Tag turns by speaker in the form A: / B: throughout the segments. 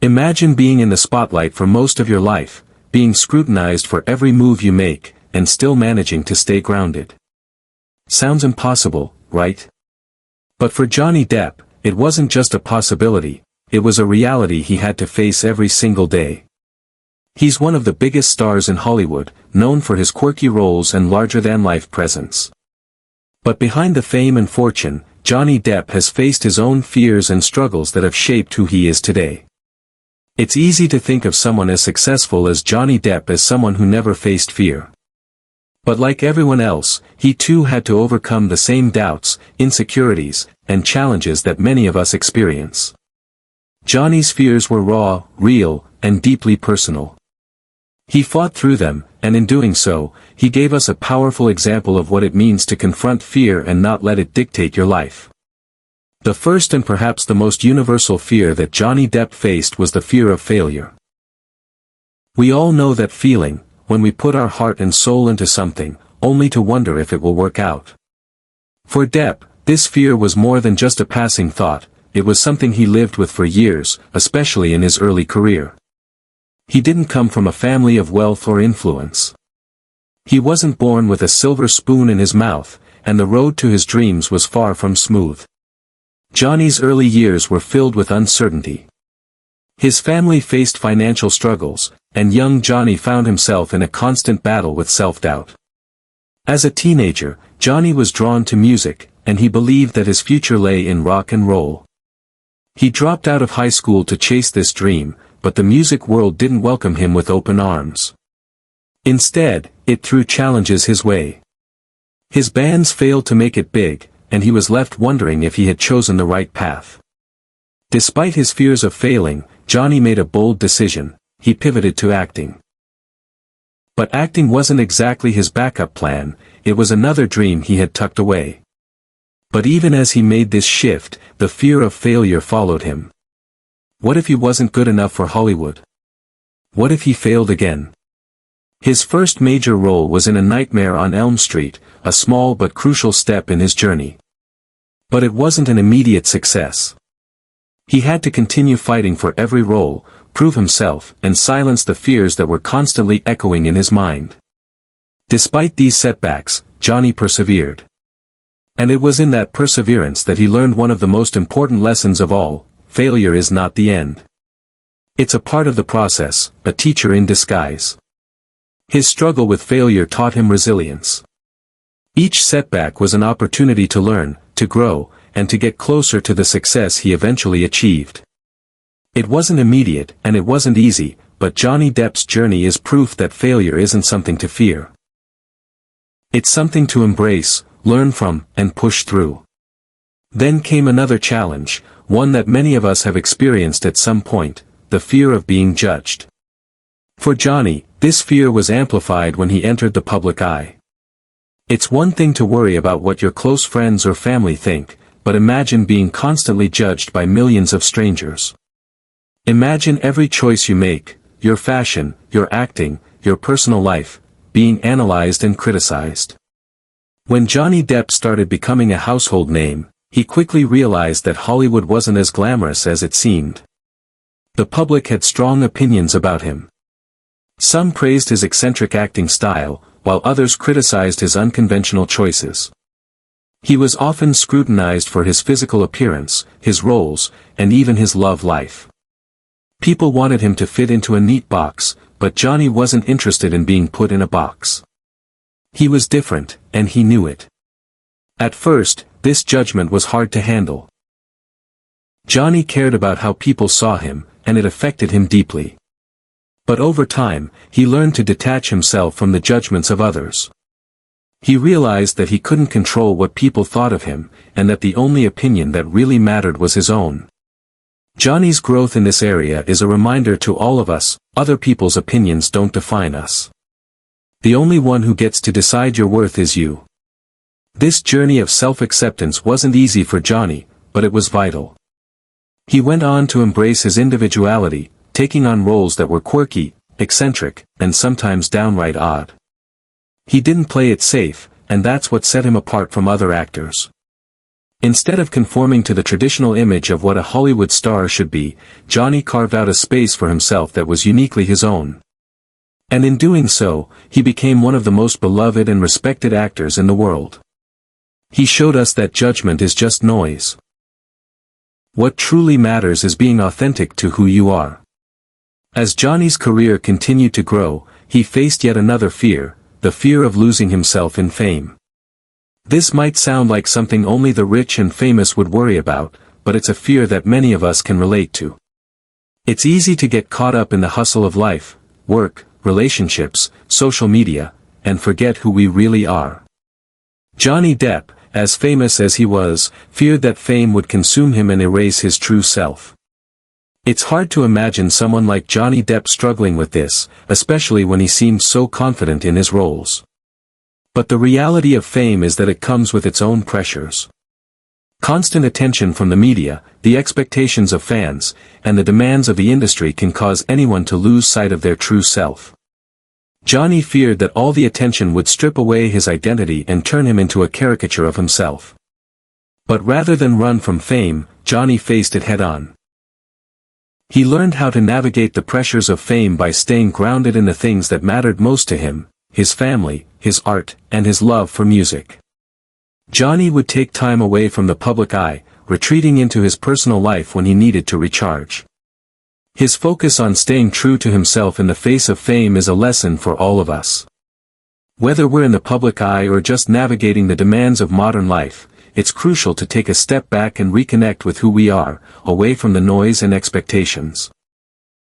A: Imagine being in the spotlight for most of your life, being scrutinized for every move you make, and still managing to stay grounded. Sounds impossible, right? But for Johnny Depp, it wasn't just a possibility, it was a reality he had to face every single day. He's one of the biggest stars in Hollywood, known for his quirky roles and larger-than-life presence. But behind the fame and fortune, Johnny Depp has faced his own fears and struggles that have shaped who he is today. It's easy to think of someone as successful as Johnny Depp as someone who never faced fear. But like everyone else, he too had to overcome the same doubts, insecurities, and challenges that many of us experience. Johnny's fears were raw, real, and deeply personal. He fought through them, and in doing so, he gave us a powerful example of what it means to confront fear and not let it dictate your life. The first and perhaps the most universal fear that Johnny Depp faced was the fear of failure. We all know that feeling, when we put our heart and soul into something, only to wonder if it will work out. For Depp, this fear was more than just a passing thought, it was something he lived with for years, especially in his early career. He didn't come from a family of wealth or influence. He wasn't born with a silver spoon in his mouth, and the road to his dreams was far from smooth. Johnny's early years were filled with uncertainty. His family faced financial struggles, and young Johnny found himself in a constant battle with self-doubt. As a teenager, Johnny was drawn to music, and he believed that his future lay in rock and roll. He dropped out of high school to chase this dream, but the music world didn't welcome him with open arms. Instead, it threw challenges his way. His bands failed to make it big, and he was left wondering if he had chosen the right path. Despite his fears of failing, Johnny made a bold decision, he pivoted to acting. But acting wasn't exactly his backup plan, it was another dream he had tucked away. But even as he made this shift, the fear of failure followed him. What if he wasn't good enough for Hollywood? What if he failed again? His first major role was in A Nightmare on Elm Street, a small but crucial step in his journey. But it wasn't an immediate success. He had to continue fighting for every role, prove himself, and silence the fears that were constantly echoing in his mind. Despite these setbacks, Johnny persevered. And it was in that perseverance that he learned one of the most important lessons of all: failure is not the end. It's a part of the process, a teacher in disguise. His struggle with failure taught him resilience. Each setback was an opportunity to learn, to grow, and to get closer to the success he eventually achieved. It wasn't immediate, and it wasn't easy, but Johnny Depp's journey is proof that failure isn't something to fear. It's something to embrace, learn from, and push through. Then came another challenge, one that many of us have experienced at some point: the fear of being judged. For Johnny, this fear was amplified when he entered the public eye. It's one thing to worry about what your close friends or family think, but imagine being constantly judged by millions of strangers. Imagine every choice you make, your fashion, your acting, your personal life, being analyzed and criticized. When Johnny Depp started becoming a household name, he quickly realized that Hollywood wasn't as glamorous as it seemed. The public had strong opinions about him. Some praised his eccentric acting style, while others criticized his unconventional choices. He was often scrutinized for his physical appearance, his roles, and even his love life. People wanted him to fit into a neat box, but Johnny wasn't interested in being put in a box. He was different, and he knew it. At first, this judgment was hard to handle. Johnny cared about how people saw him, and it affected him deeply. But over time, he learned to detach himself from the judgments of others. He realized that he couldn't control what people thought of him, and that the only opinion that really mattered was his own. Johnny's growth in this area is a reminder to all of us: other people's opinions don't define us. The only one who gets to decide your worth is you. This journey of self-acceptance wasn't easy for Johnny, but it was vital. He went on to embrace his individuality, taking on roles that were quirky, eccentric, and sometimes downright odd. He didn't play it safe, and that's what set him apart from other actors. Instead of conforming to the traditional image of what a Hollywood star should be, Johnny carved out a space for himself that was uniquely his own. And in doing so, he became one of the most beloved and respected actors in the world. He showed us that judgment is just noise. What truly matters is being authentic to who you are. As Johnny's career continued to grow, he faced yet another fear, the fear of losing himself in fame. This might sound like something only the rich and famous would worry about, but it's a fear that many of us can relate to. It's easy to get caught up in the hustle of life, work, relationships, social media, and forget who we really are. Johnny Depp, as famous as he was, feared that fame would consume him and erase his true self. It's hard to imagine someone like Johnny Depp struggling with this, especially when he seemed so confident in his roles. But the reality of fame is that it comes with its own pressures. Constant attention from the media, the expectations of fans, and the demands of the industry can cause anyone to lose sight of their true self. Johnny feared that all the attention would strip away his identity and turn him into a caricature of himself. But rather than run from fame, Johnny faced it head-on. He learned how to navigate the pressures of fame by staying grounded in the things that mattered most to him: his family, his art, and his love for music. Johnny would take time away from the public eye, retreating into his personal life when he needed to recharge. His focus on staying true to himself in the face of fame is a lesson for all of us. Whether we're in the public eye or just navigating the demands of modern life, it's crucial to take a step back and reconnect with who we are, away from the noise and expectations.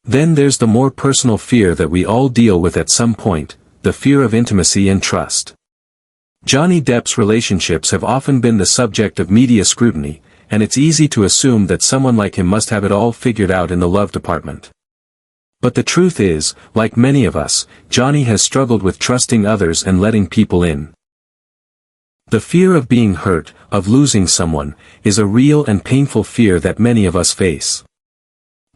A: Then there's the more personal fear that we all deal with at some point, the fear of intimacy and trust. Johnny Depp's relationships have often been the subject of media scrutiny, and it's easy to assume that someone like him must have it all figured out in the love department. But the truth is, like many of us, Johnny has struggled with trusting others and letting people in. The fear of being hurt, of losing someone, is a real and painful fear that many of us face.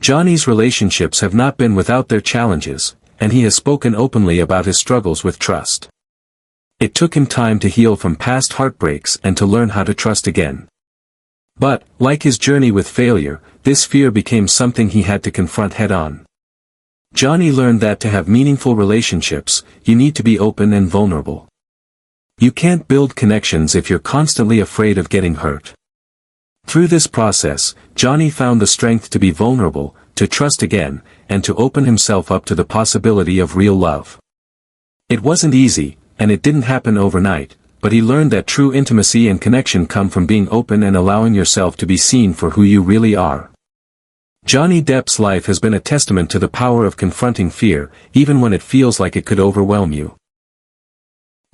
A: Johnny's relationships have not been without their challenges, and he has spoken openly about his struggles with trust. It took him time to heal from past heartbreaks and to learn how to trust again. But, like his journey with failure, this fear became something he had to confront head-on. Johnny learned that to have meaningful relationships, you need to be open and vulnerable. You can't build connections if you're constantly afraid of getting hurt. Through this process, Johnny found the strength to be vulnerable, to trust again, and to open himself up to the possibility of real love. It wasn't easy, and it didn't happen overnight, but he learned that true intimacy and connection come from being open and allowing yourself to be seen for who you really are. Johnny Depp's life has been a testament to the power of confronting fear, even when it feels like it could overwhelm you.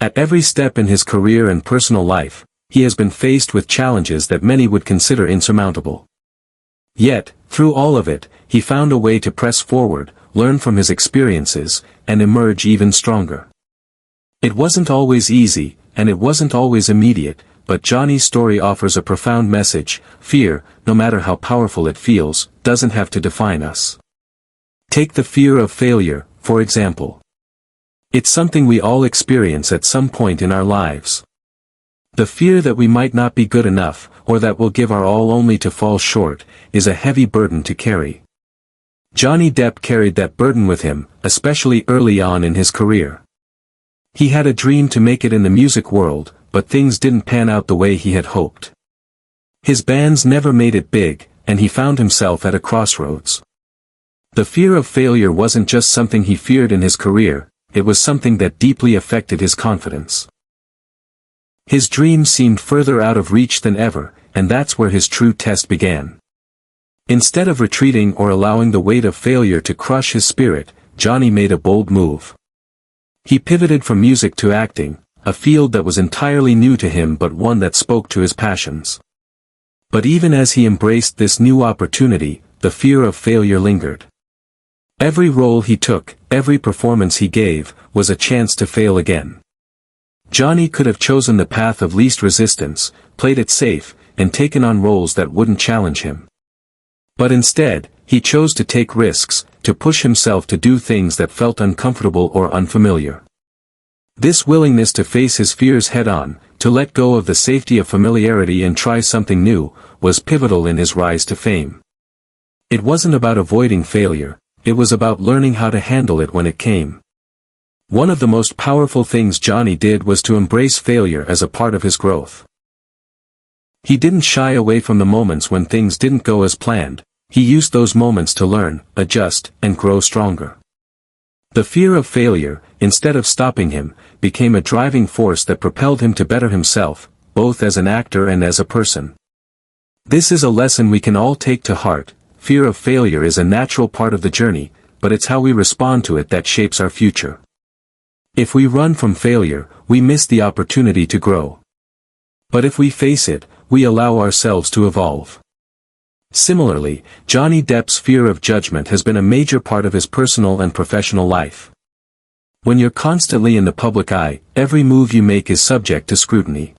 A: At every step in his career and personal life, he has been faced with challenges that many would consider insurmountable. Yet, through all of it, he found a way to press forward, learn from his experiences, and emerge even stronger. It wasn't always easy, and it wasn't always immediate, but Johnny's story offers a profound message: fear, no matter how powerful it feels, doesn't have to define us. Take the fear of failure, for example. It's something we all experience at some point in our lives. The fear that we might not be good enough, or that we'll give our all only to fall short, is a heavy burden to carry. Johnny Depp carried that burden with him, especially early on in his career. He had a dream to make it in the music world, but things didn't pan out the way he had hoped. His bands never made it big, and he found himself at a crossroads. The fear of failure wasn't just something he feared in his career, it was something that deeply affected his confidence. His dream seemed further out of reach than ever, and that's where his true test began. Instead of retreating or allowing the weight of failure to crush his spirit, Johnny made a bold move. He pivoted from music to acting, a field that was entirely new to him but one that spoke to his passions. But even as he embraced this new opportunity, the fear of failure lingered. Every role he took, every performance he gave, was a chance to fail again. Johnny could have chosen the path of least resistance, played it safe, and taken on roles that wouldn't challenge him. But instead, he chose to take risks, to push himself to do things that felt uncomfortable or unfamiliar. This willingness to face his fears head-on, to let go of the safety of familiarity and try something new, was pivotal in his rise to fame. It wasn't about avoiding failure, it was about learning how to handle it when it came. One of the most powerful things Johnny did was to embrace failure as a part of his growth. He didn't shy away from the moments when things didn't go as planned. He used those moments to learn, adjust, and grow stronger. The fear of failure, instead of stopping him, became a driving force that propelled him to better himself, both as an actor and as a person. This is a lesson we can all take to heart. Fear of failure is a natural part of the journey, but it's how we respond to it that shapes our future. If we run from failure, we miss the opportunity to grow. But if we face it, we allow ourselves to evolve. Similarly, Johnny Depp's fear of judgment has been a major part of his personal and professional life. When you're constantly in the public eye, every move you make is subject to scrutiny.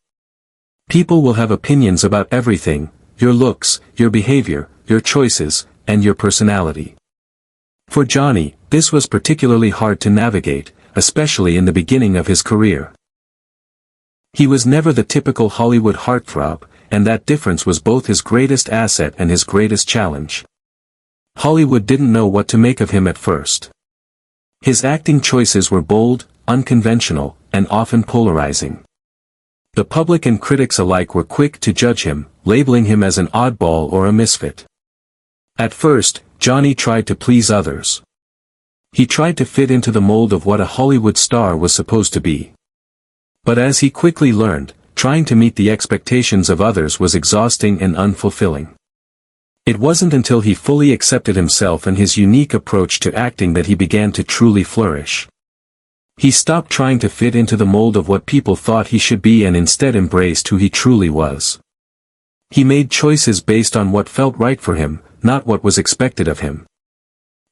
A: People will have opinions about everything: your looks, your behavior, your choices, and your personality. For Johnny, this was particularly hard to navigate, especially in the beginning of his career. He was never the typical Hollywood heartthrob, and that difference was both his greatest asset and his greatest challenge. Hollywood didn't know what to make of him at first. His acting choices were bold, unconventional, and often polarizing. The public and critics alike were quick to judge him, labeling him as an oddball or a misfit. At first, Johnny tried to please others. He tried to fit into the mold of what a Hollywood star was supposed to be. But as he quickly learned, trying to meet the expectations of others was exhausting and unfulfilling. It wasn't until he fully accepted himself and his unique approach to acting that he began to truly flourish. He stopped trying to fit into the mold of what people thought he should be and instead embraced who he truly was. He made choices based on what felt right for him, not what was expected of him.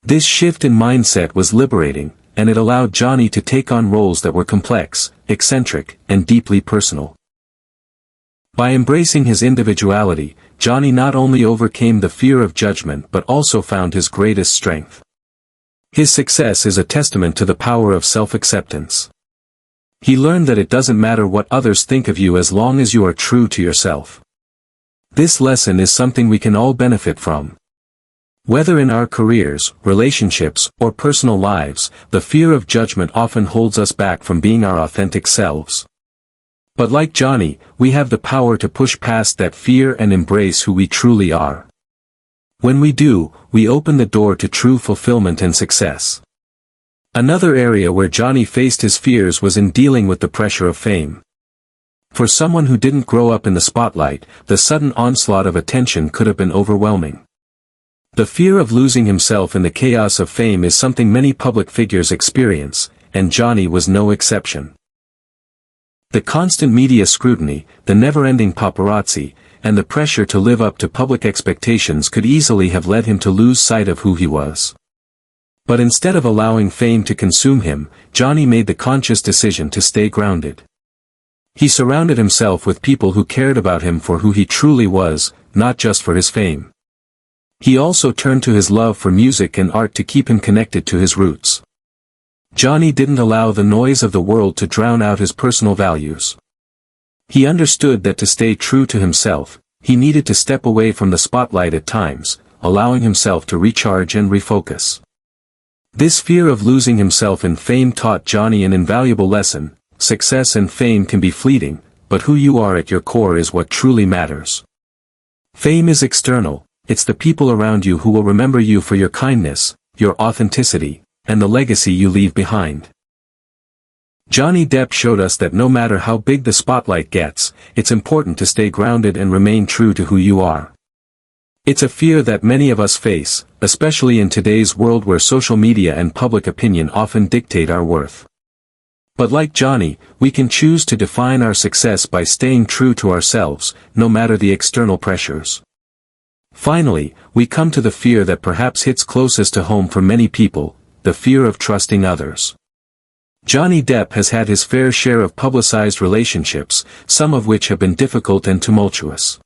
A: This shift in mindset was liberating, and it allowed Johnny to take on roles that were complex, eccentric, and deeply personal. By embracing his individuality, Johnny not only overcame the fear of judgment but also found his greatest strength. His success is a testament to the power of self-acceptance. He learned that it doesn't matter what others think of you as long as you are true to yourself. This lesson is something we can all benefit from. Whether in our careers, relationships, or personal lives, the fear of judgment often holds us back from being our authentic selves. But like Johnny, we have the power to push past that fear and embrace who we truly are. When we do, we open the door to true fulfillment and success. Another area where Johnny faced his fears was in dealing with the pressure of fame. For someone who didn't grow up in the spotlight, the sudden onslaught of attention could have been overwhelming. The fear of losing himself in the chaos of fame is something many public figures experience, and Johnny was no exception. The constant media scrutiny, the never-ending paparazzi, and the pressure to live up to public expectations could easily have led him to lose sight of who he was. But instead of allowing fame to consume him, Johnny made the conscious decision to stay grounded. He surrounded himself with people who cared about him for who he truly was, not just for his fame. He also turned to his love for music and art to keep him connected to his roots. Johnny didn't allow the noise of the world to drown out his personal values. He understood that to stay true to himself, he needed to step away from the spotlight at times, allowing himself to recharge and refocus. This fear of losing himself in fame taught Johnny an invaluable lesson: success and fame can be fleeting, but who you are at your core is what truly matters. Fame is external, it's the people around you who will remember you for your kindness, your authenticity, and the legacy you leave behind. Johnny Depp showed us that no matter how big the spotlight gets, it's important to stay grounded and remain true to who you are. It's a fear that many of us face, especially in today's world where social media and public opinion often dictate our worth. But like Johnny, we can choose to define our success by staying true to ourselves, no matter the external pressures. Finally, we come to the fear that perhaps hits closest to home for many people: the fear of trusting others. Johnny Depp has had his fair share of publicized relationships, some of which have been difficult and tumultuous.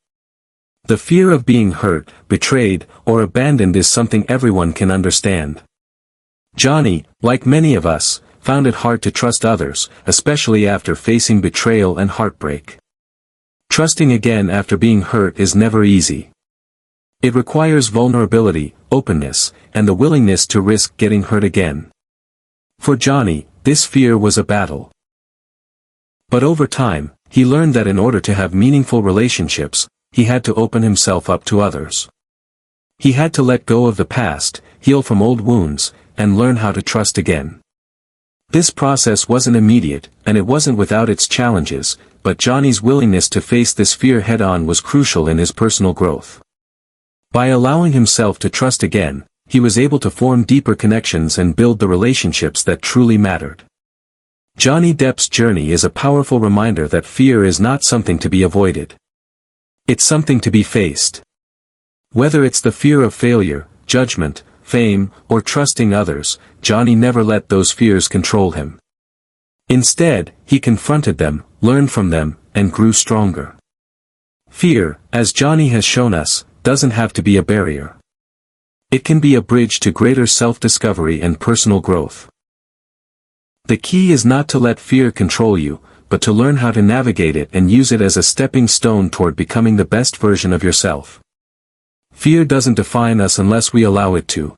A: The fear of being hurt, betrayed, or abandoned is something everyone can understand. Johnny, like many of us, found it hard to trust others, especially after facing betrayal and heartbreak. Trusting again after being hurt is never easy. It requires vulnerability, openness, and the willingness to risk getting hurt again. For Johnny, this fear was a battle. But over time, he learned that in order to have meaningful relationships, he had to open himself up to others. He had to let go of the past, heal from old wounds, and learn how to trust again. This process wasn't immediate, and it wasn't without its challenges, but Johnny's willingness to face this fear head-on was crucial in his personal growth. By allowing himself to trust again, he was able to form deeper connections and build the relationships that truly mattered. Johnny Depp's journey is a powerful reminder that fear is not something to be avoided. It's something to be faced. Whether it's the fear of failure, judgment, fame, or trusting others, Johnny never let those fears control him. Instead, he confronted them, learned from them, and grew stronger. Fear, as Johnny has shown us, doesn't have to be a barrier. It can be a bridge to greater self-discovery and personal growth. The key is not to let fear control you, but to learn how to navigate it and use it as a stepping stone toward becoming the best version of yourself. Fear doesn't define us unless we allow it to.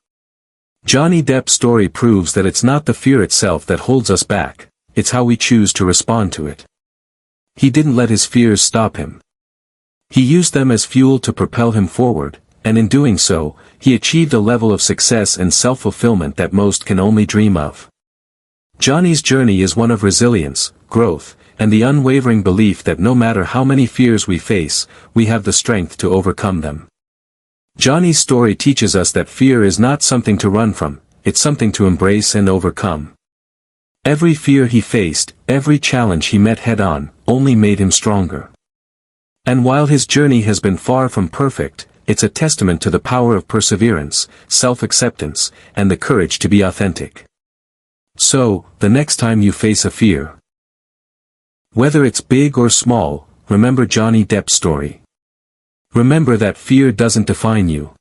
A: Johnny Depp's story proves that it's not the fear itself that holds us back, it's how we choose to respond to it. He didn't let his fears stop him. He used them as fuel to propel him forward, and in doing so, he achieved a level of success and self-fulfillment that most can only dream of. Johnny's journey is one of resilience, growth, and the unwavering belief that no matter how many fears we face, we have the strength to overcome them. Johnny's story teaches us that fear is not something to run from, it's something to embrace and overcome. Every fear he faced, every challenge he met head-on, only made him stronger. And while his journey has been far from perfect, it's a testament to the power of perseverance, self-acceptance, and the courage to be authentic. So, the next time you face a fear, whether it's big or small, remember Johnny Depp's story. Remember that fear doesn't define you.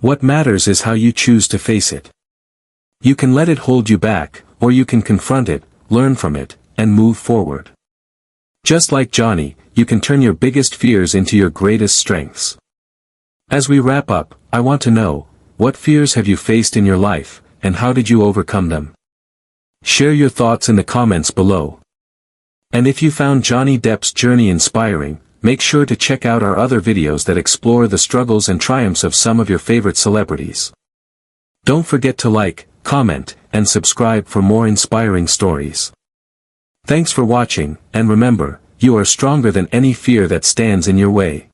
A: What matters is how you choose to face it. You can let it hold you back, or you can confront it, learn from it, and move forward. Just like Johnny, you can turn your biggest fears into your greatest strengths. As we wrap up, I want to know, what fears have you faced in your life, and how did you overcome them? Share your thoughts in the comments below. And if you found Johnny Depp's journey inspiring, make sure to check out our other videos that explore the struggles and triumphs of some of your favorite celebrities. Don't forget to like, comment, and subscribe for more inspiring stories. Thanks for watching, and remember, you are stronger than any fear that stands in your way.